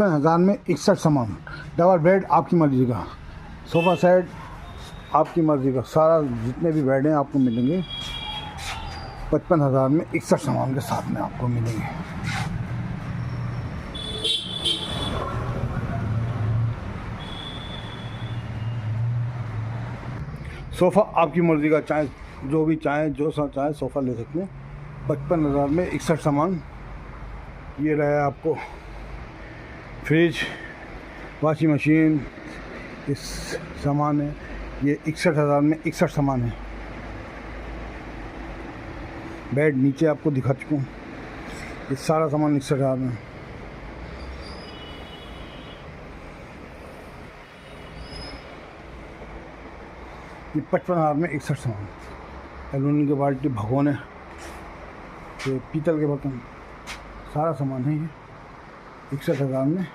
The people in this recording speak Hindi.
55,000 में 61 सामान। डबल बेड आपकी मर्ज़ी का, सोफ़ा सेट आपकी मर्ज़ी का, सारा जितने भी बेड हैं आपको मिलेंगे 55,000 में 61 सामान के साथ में आपको मिलेंगे। सोफ़ा आपकी मर्ज़ी का, चाहे जो भी चाहें, जो सा चाहे सोफ़ा ले सकते हैं। 55,000 में 61 सामान। ये रहा आपको फ्रिज, वॉशिंग मशीन, इस सामान है। ये 61,000 में 61 सामान है। बेड नीचे आपको दिखा चुका हूँ, ये सारा सामान 61,000 में। ये 55,000 में 61 सामान। एल्यूमिनियम की बाल्टी, भगोने, ये पीतल के बर्तन, सारा सामान है ये 61,000 में